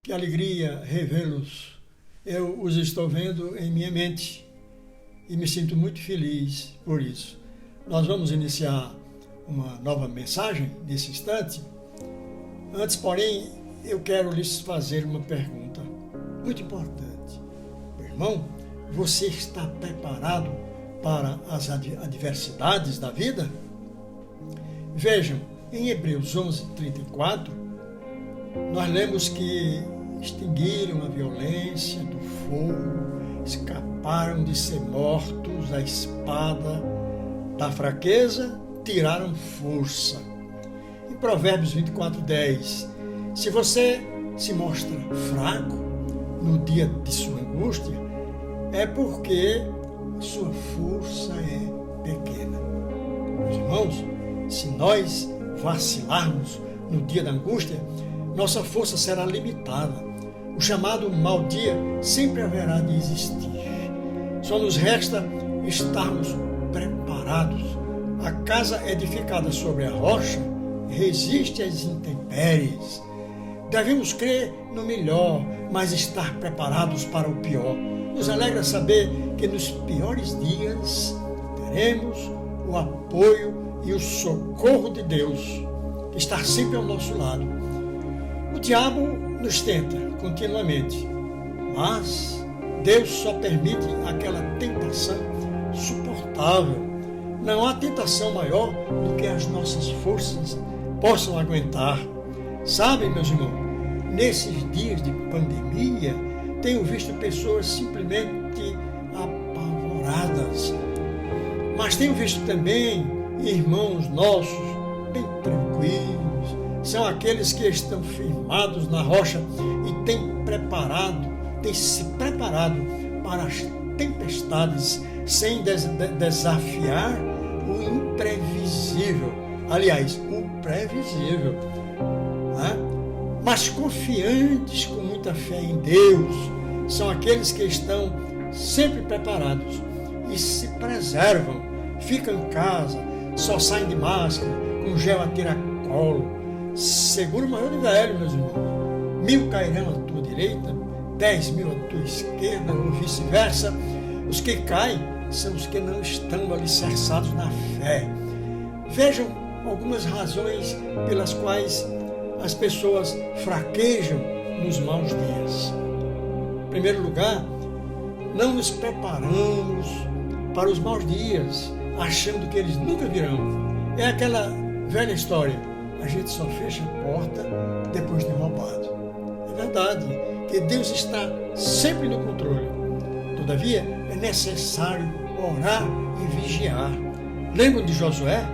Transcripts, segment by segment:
Que alegria revê-los. Eu os estou vendo em minha mente e me sinto muito feliz por isso. Nós vamos iniciar uma nova mensagem nesse instante. Antes, porém, eu quero lhes fazer uma pergunta muito importante. Meu irmão, você está preparado para as adversidades da vida? Vejam, em Hebreus 11:34, nós lemos que extinguiram a violência do fogo, escaparam de ser mortos à espada, da fraqueza tiraram força. Em Provérbios 24:10, se você se mostra fraco no dia de sua angústia, é porque sua força é pequena. Meus irmãos, se nós vacilarmos no dia da angústia, nossa força será limitada. O chamado mau dia sempre haverá de existir. Só nos resta estarmos preparados. A casa edificada sobre a rocha resiste às intempéries. Devemos crer no melhor, mas estar preparados para o pior. Nos alegra saber que nos piores dias teremos o apoio e o socorro de Deus, que está sempre ao nosso lado. O diabo nos tenta continuamente, mas Deus só permite aquela tentação suportável. Não há tentação maior do que as nossas forças possam aguentar. Sabem, meus irmãos, nesses dias de pandemia, tenho visto pessoas simplesmente apavoradas, mas tenho visto também irmãos nossos bem tranquilos. São aqueles que estão firmados na rocha e têm se preparado para as tempestades sem desafiar o imprevisível. Aliás, o previsível. Mas confiantes com muita fé em Deus são aqueles que estão sempre preparados e se preservam, ficam em casa, só saem de máscara, com gel a tiracolo. Seguro maior de velho, meus irmãos. 1000 cairão à tua direita, 10.000 à tua esquerda, ou vice-versa. Os que caem são os que não estão alicerçados na fé. Vejam algumas razões pelas quais as pessoas fraquejam nos maus dias. Em primeiro lugar, não nos preparamos para os maus dias, achando que eles nunca virão. É aquela velha história. A gente só fecha a porta depois de roubado. É verdade que Deus está sempre no controle. Todavia, é necessário orar e vigiar. Lembram de Josué?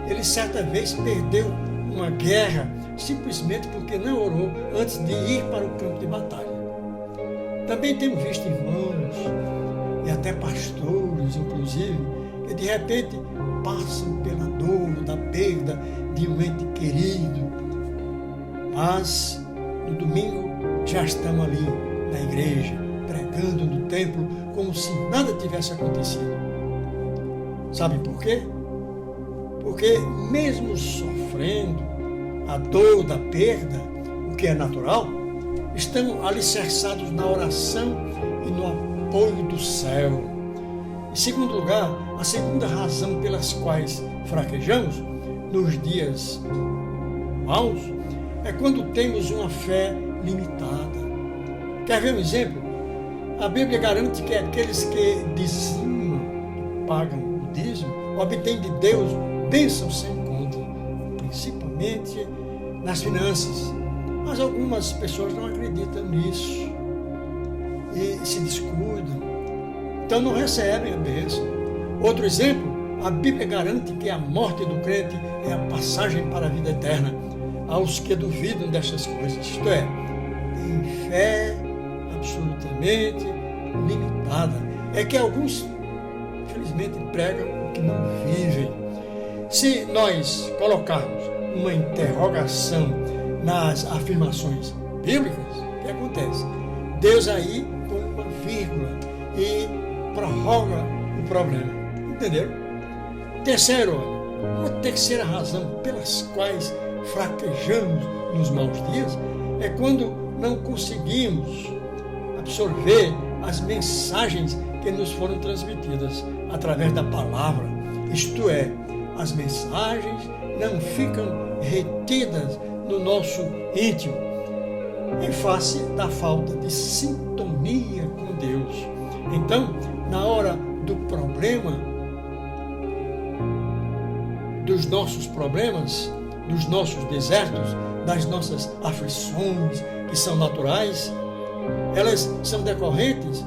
Ele certa vez perdeu uma guerra simplesmente porque não orou antes de ir para o campo de batalha. Também temos visto irmãos e até pastores, inclusive, que de repente passam pela dor da perda de um ente querido, mas no domingo já estão ali na igreja, pregando no templo, como se nada tivesse acontecido. Sabem por quê? Porque mesmo sofrendo a dor da perda, o que é natural, estão alicerçados na oração e no apoio do céu. Em segundo lugar, a segunda razão pelas quais fraquejamos nos dias maus é quando temos uma fé limitada. Quer ver um exemplo? A Bíblia garante que aqueles que dizimam, pagam o dízimo, obtêm de Deus bênçãos sem conta, principalmente nas finanças. Mas algumas pessoas não acreditam nisso e se descuidam, então não recebem a bênção. Outro exemplo, a Bíblia garante que a morte do crente é a passagem para a vida eterna aos que duvidam destas coisas. Isto é, tem fé absolutamente limitada. É que alguns, infelizmente, pregam o que não vivem. Se nós colocarmos uma interrogação nas afirmações bíblicas, o que acontece? Deus aí põe uma vírgula e prorroga o problema. Entenderam? Terceiro, uma terceira razão pelas quais fraquejamos nos maus dias é quando não conseguimos absorver as mensagens que nos foram transmitidas através da palavra. Isto é, as mensagens não ficam retidas no nosso íntimo, em face da falta de sintonia com Deus. Então, na hora do problema, dos nossos problemas, dos nossos desertos, das nossas aflições, que são naturais, elas são decorrentes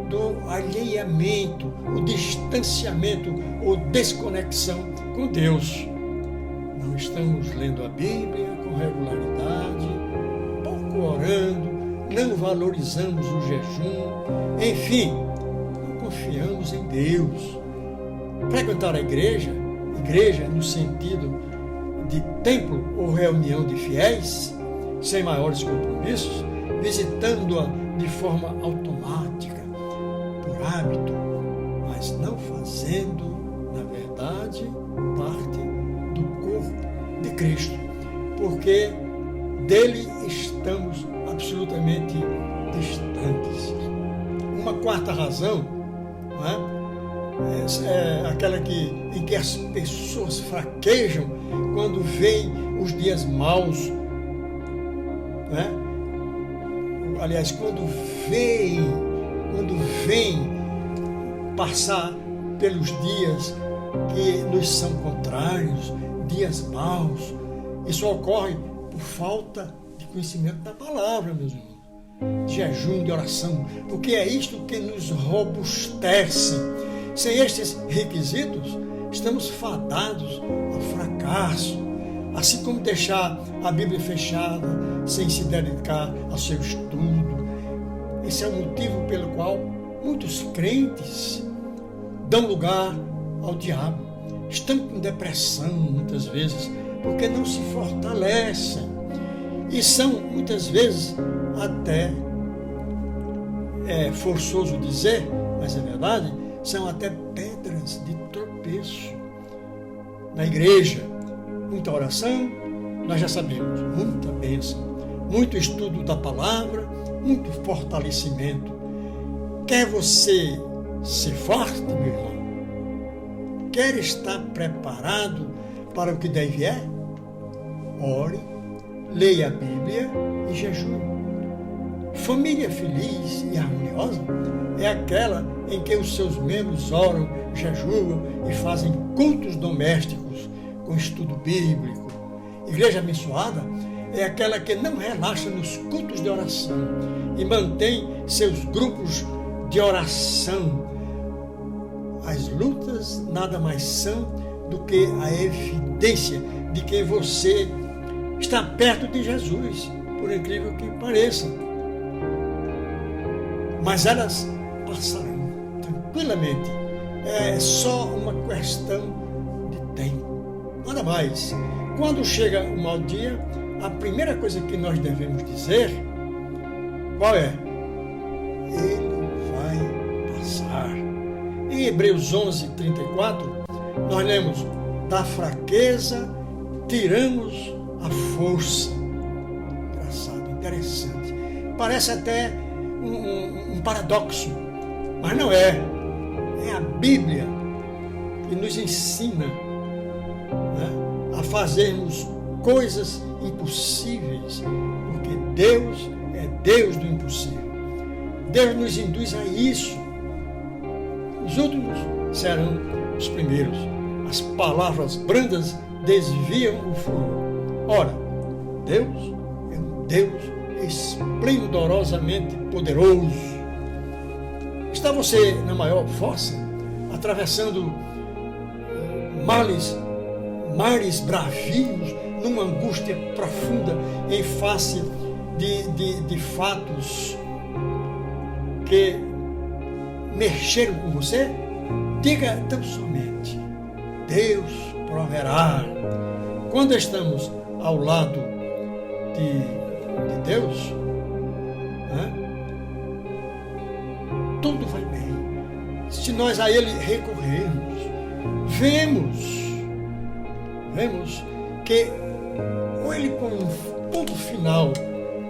do alheamento, o distanciamento ou desconexão com Deus. Não estamos lendo a Bíblia com regularidade, pouco orando, não valorizamos o jejum, enfim, não confiamos em Deus. Frequentar a igreja no sentido de templo ou reunião de fiéis, sem maiores compromissos, visitando-a de forma automática, por hábito, mas não fazendo, na verdade, parte do corpo de Cristo, porque dele estamos absolutamente distantes. Uma quarta razão, não é? É aquela em que as pessoas fraquejam quando veem os dias maus, né? Aliás, quando veem passar pelos dias que nos são contrários, dias maus. Isso ocorre por falta de conhecimento da palavra, meus irmãos, de jejum, de oração, porque é isto que nos robustece. Sem estes requisitos, estamos fadados ao fracasso, assim como deixar a Bíblia fechada, sem se dedicar ao seu estudo. Esse é o motivo pelo qual muitos crentes dão lugar ao diabo. Estão com depressão, muitas vezes, porque não se fortalecem. E são, muitas vezes, até, forçoso dizer, mas é verdade, são até pedras de tropeço. Na igreja, muita oração, nós já sabemos, muita bênção, muito estudo da palavra, muito fortalecimento. Quer você ser forte, meu irmão? Quer estar preparado para o que daí vier? Ore, leia a Bíblia e jejue. Família feliz e harmoniosa é aquela em que os seus membros oram, jejuam e fazem cultos domésticos com estudo bíblico. Igreja abençoada é aquela que não relaxa nos cultos de oração e mantém seus grupos de oração. As lutas nada mais são do que a evidência de que você está perto de Jesus, por incrível que pareça. Mas elas passarão tranquilamente. É só uma questão de tempo, nada mais. Quando chega o mau dia, a primeira coisa que nós devemos dizer, qual é? Ele vai passar. Em Hebreus 11:34, nós lemos: da fraqueza tiramos a força. Engraçado, interessante. Parece até um paradoxo, mas não é. É a Bíblia que nos ensina, né, a fazermos coisas impossíveis, porque Deus é Deus do impossível. Deus nos induz a isso. Os últimos serão os primeiros. As palavras brandas desviam o furor. Ora, Deus é um Deus esplendorosamente poderoso. Está você na maior força, atravessando mares bravios, numa angústia profunda, em face de fatos que mexeram com você? Diga tão somente: Deus proverá. Quando estamos ao lado de Deus, né, tudo vai bem. Se nós a Ele recorrermos, vemos que Ele, com um ponto final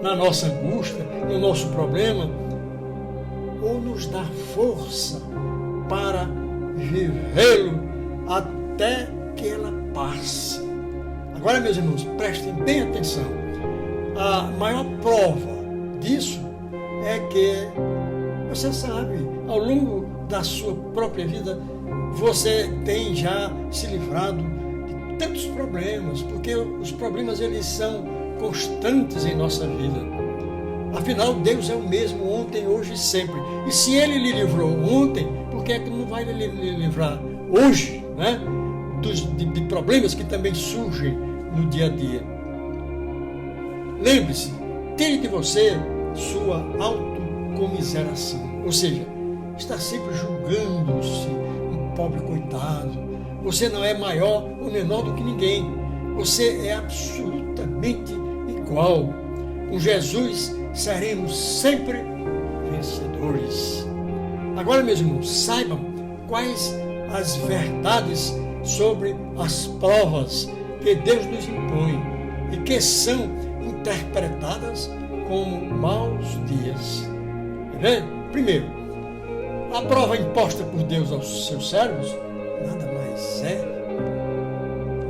na nossa angústia, no nosso problema, ou nos dá força para vivê-lo até que ela passe. Agora, meus irmãos, prestem bem atenção. A maior prova disso é que você sabe, ao longo da sua própria vida, você tem já se livrado de tantos problemas, porque os problemas eles são constantes em nossa vida. Afinal, Deus é o mesmo ontem, hoje e sempre. E se Ele lhe livrou ontem, por que é que não vai lhe livrar hoje, né? De problemas que também surgem no dia a dia? Lembre-se, tire de você sua autocomiseração, ou seja, está sempre julgando-se um pobre coitado. Você não é maior ou menor do que ninguém. Você é absolutamente igual. Com Jesus seremos sempre vencedores. Agora, meus irmãos, saibam quais as verdades sobre as provas que Deus nos impõe e que são interpretadas como maus dias. Primeiro, a prova imposta por Deus aos seus servos nada mais é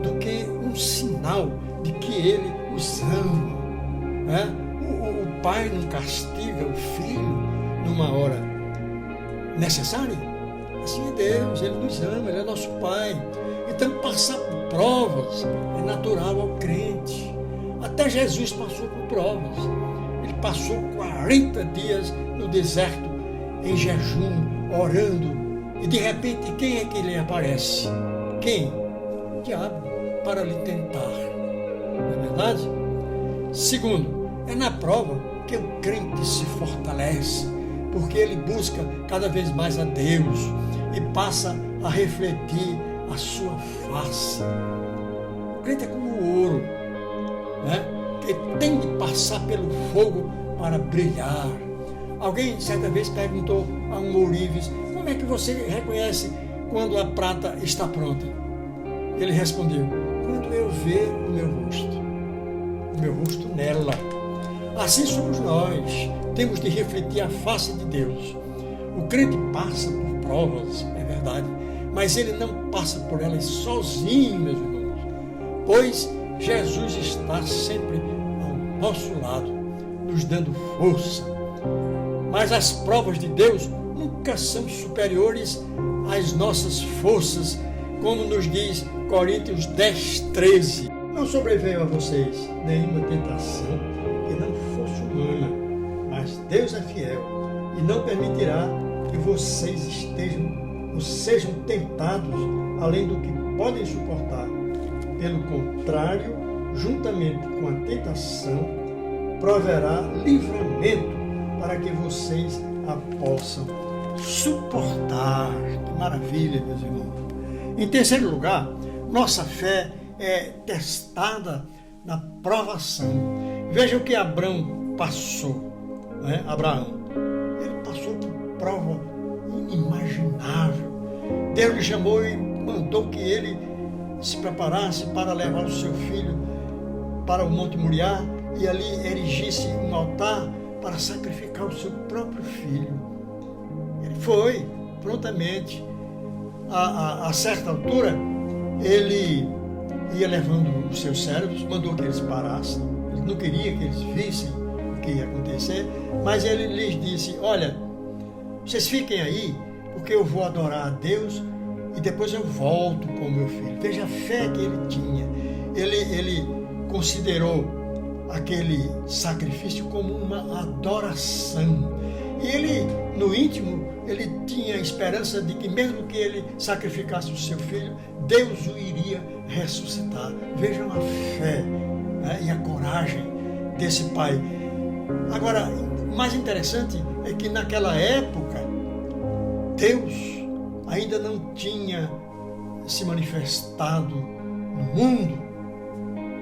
do que um sinal de que Ele os ama. O pai não castiga o filho numa hora necessária. Assim é Deus, Ele nos ama, Ele é nosso Pai. Então, passar por provas é natural ao crente. Até Jesus passou por provas. Ele passou 40 dias no deserto, em jejum, orando. E de repente, quem é que lhe aparece? Quem? O diabo, para lhe tentar. Não é verdade? Segundo, é na prova que o crente se fortalece, porque ele busca cada vez mais a Deus e passa a refletir a sua face. O crente é como o ouro, né? Que tem de passar pelo fogo para brilhar. Alguém certa vez perguntou a um ourives: como é que você reconhece quando a prata está pronta? Ele respondeu: quando eu ver o meu rosto nela. Assim somos nós, temos de refletir a face de Deus. O crente passa por provas, é verdade, mas ele não passa por elas sozinho, meus irmãos, pois Jesus está sempre ao nosso lado, nos dando força. Mas as provas de Deus nunca são superiores às nossas forças, como nos diz Coríntios 10:13. Não sobreveio a vocês nenhuma tentação que não fosse humana, mas Deus é fiel e não permitirá que vocês sejam tentados além do que podem suportar. Pelo contrário, juntamente com a tentação, proverá livramento para que vocês a possam suportar. Que maravilha, meus irmãos. Em terceiro lugar, nossa fé é testada na provação. Veja o que Abraão passou. Né? Ele passou por prova inimaginável. Deus lhe chamou e mandou que ele se preparasse para levar o seu filho para o Monte Moriá e ali erigisse um altar para sacrificar o seu próprio filho. Ele foi prontamente. A certa altura, ele ia levando os seus servos, mandou que eles parassem. Ele não queria que eles vissem o que ia acontecer, mas ele lhes disse: olha, vocês fiquem aí, porque eu vou adorar a Deus e depois eu volto com o meu filho. Veja a fé que ele tinha. Ele considerou aquele sacrifício como uma adoração. E ele, no íntimo, ele tinha a esperança de que mesmo que ele sacrificasse o seu filho, Deus o iria ressuscitar. Vejam a fé, né, e a coragem desse pai. Agora, o mais interessante é que naquela época, Deus ainda não tinha se manifestado no mundo,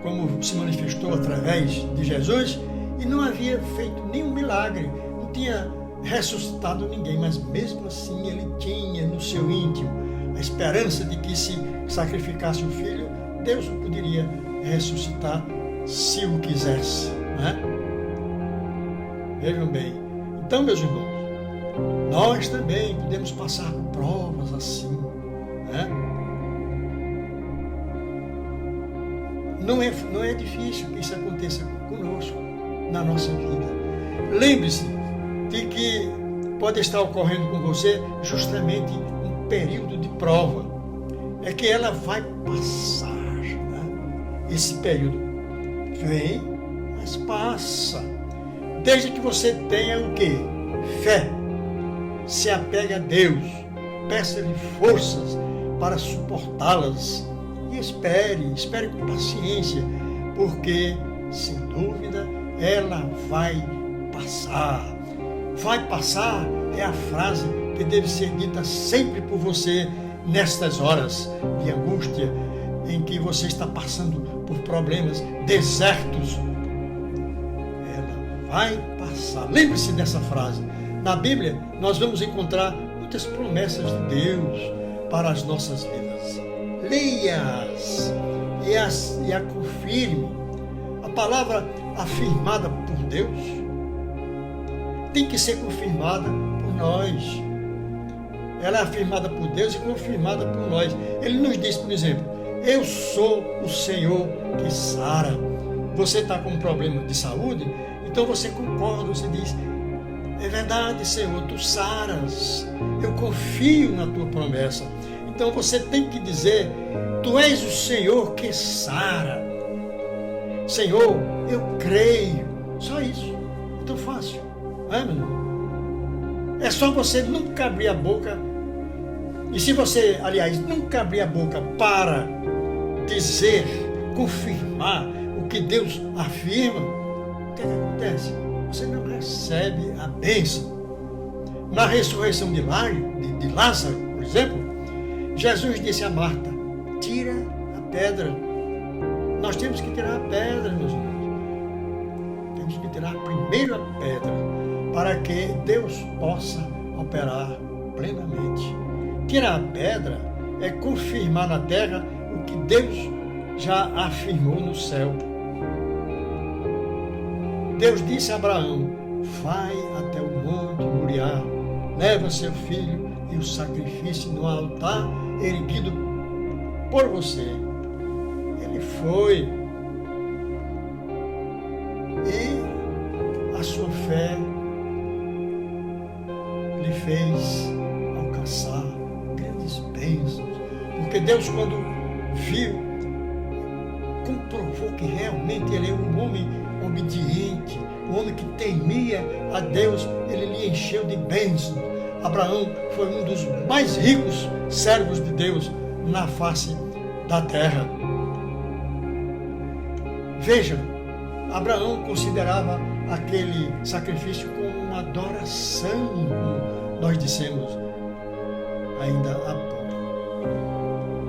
como se manifestou através de Jesus, e não havia feito nenhum milagre, não tinha ressuscitado ninguém, mas mesmo assim ele tinha no seu íntimo a esperança de que se sacrificasse o filho, Deus o poderia ressuscitar se o quisesse, né? Vejam bem. Então, meus irmãos, nós também podemos passar por provas assim, né? Não é difícil que isso aconteça conosco, na nossa vida. Lembre-se de que pode estar ocorrendo com você justamente um período de prova. É que ela vai passar, né? Esse período vem, mas passa. Desde que você tenha o quê? Fé. Se apegue a Deus. Peça-lhe forças para suportá-las. E espere com paciência, porque, sem dúvida, ela vai passar. Vai passar é a frase que deve ser dita sempre por você nestas horas de angústia em que você está passando por problemas, desertos. Ela vai passar. Lembre-se dessa frase. Na Bíblia, nós vamos encontrar muitas promessas de Deus para as nossas vidas. Leia-as e a confirme. A palavra afirmada por Deus tem que ser confirmada por nós. Ela é afirmada por Deus e confirmada por nós. Ele nos diz, por exemplo, eu sou o Senhor que sara. Você está com um problema de saúde, então você concorda, você diz, é verdade, Senhor, tu saras. Eu confio na tua promessa. Então você tem que dizer, tu és o Senhor que sara. Senhor, eu creio. Só isso. É tão fácil. Não é, meu irmão? É só você nunca abrir a boca. E se você, aliás, nunca abrir a boca para dizer, confirmar o que Deus afirma, o que acontece? Você não recebe a bênção. Na ressurreição de Lázaro, por exemplo, Jesus disse a Marta, tira a pedra. Nós temos que tirar a pedra, meus irmãos. Temos que tirar primeiro a pedra, para que Deus possa operar plenamente. Tirar a pedra é confirmar na terra o que Deus já afirmou no céu. Deus disse a Abraão, vai até o monte Moriá, leva seu filho e o sacrifício no altar erguido por você. Ele foi. E a sua fé lhe fez alcançar grandes bênçãos. Porque Deus, quando viu, comprovou que realmente ele é um homem obediente, um homem que temia a Deus, ele lhe encheu de bênçãos. Abraão foi um dos mais ricos servos de Deus na face da terra. Vejam, Abraão considerava aquele sacrifício como uma adoração, como nós dissemos ainda há pouco.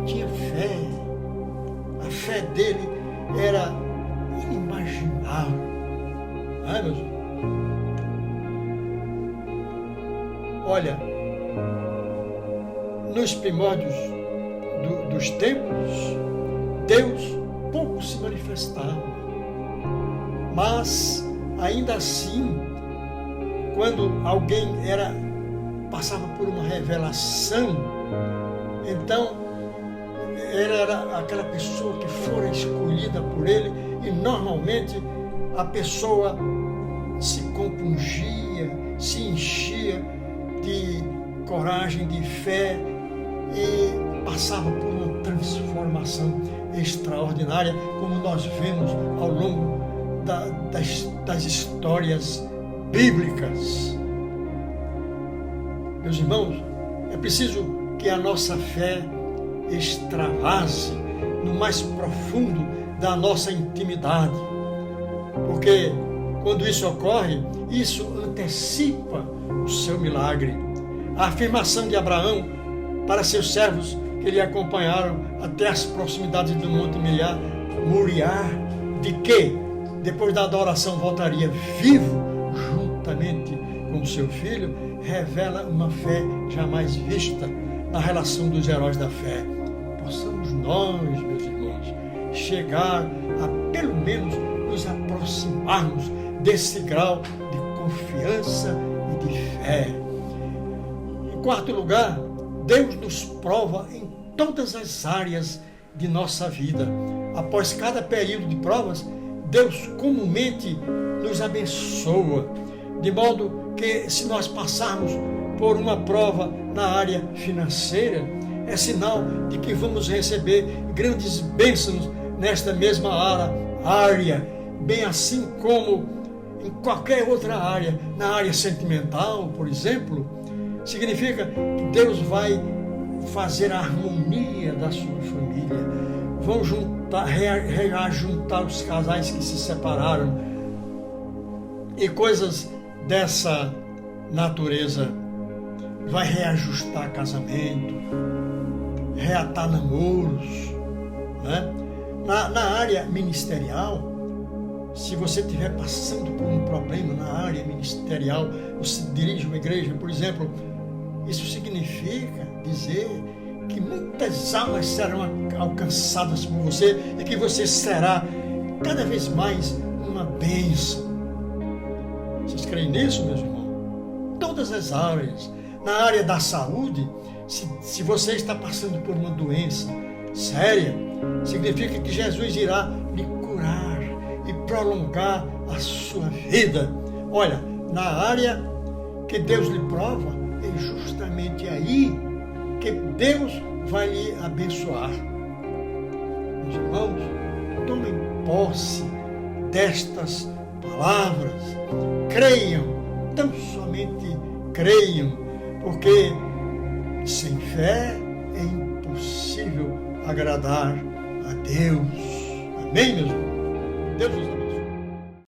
Tinha fé. A fé dele era inimaginável. Não é, meus irmãos? Olha, nos primórdios dos tempos, Deus pouco se manifestava. Mas, ainda assim, quando alguém passava por uma revelação, então era aquela pessoa que fora escolhida por ele, e normalmente a pessoa se compungia, se enchia de coragem, de fé, e passava por uma transformação extraordinária, como nós vemos ao longo das histórias bíblicas. Meus irmãos, é preciso que a nossa fé extravase no mais profundo da nossa intimidade, porque quando isso ocorre, isso antecipa o seu milagre. A afirmação de Abraão para seus servos que lhe acompanharam até as proximidades do Monte Moriá, de que depois da adoração voltaria vivo juntamente com seu filho, revela uma fé jamais vista na relação dos heróis da fé. Possamos nós, meus irmãos, chegar a pelo menos nos aproximarmos desse grau de confiança e de fé. Em quarto lugar, Deus nos prova em todas as áreas de nossa vida. Após cada período de provas, Deus comumente nos abençoa, de modo que se nós passarmos por uma prova na área financeira, é sinal de que vamos receber grandes bênçãos nesta mesma área, bem assim como em qualquer outra área, na área sentimental, por exemplo. Significa que Deus vai fazer a harmonia da sua família, vão reajuntar os casais que se separaram e coisas dessa natureza. Vai reajustar casamento, reatar namoros, né? Na área ministerial, se você estiver passando por um problema na área ministerial, você dirige uma igreja, por exemplo, isso significa dizer que muitas almas serão alcançadas por você e que você será cada vez mais uma bênção. Vocês creem nisso, meus irmãos? Todas as áreas. Na área da saúde, se você está passando por uma doença séria, significa que Jesus irá lhe curar e prolongar a sua vida. Olha, na área que Deus lhe prova, é justamente aí que Deus vai lhe abençoar. Meus irmãos, tomem posse destas palavras, creiam, tão somente creiam, porque sem fé é impossível agradar a Deus. Amém, meus irmãos? Deus nos abençoe.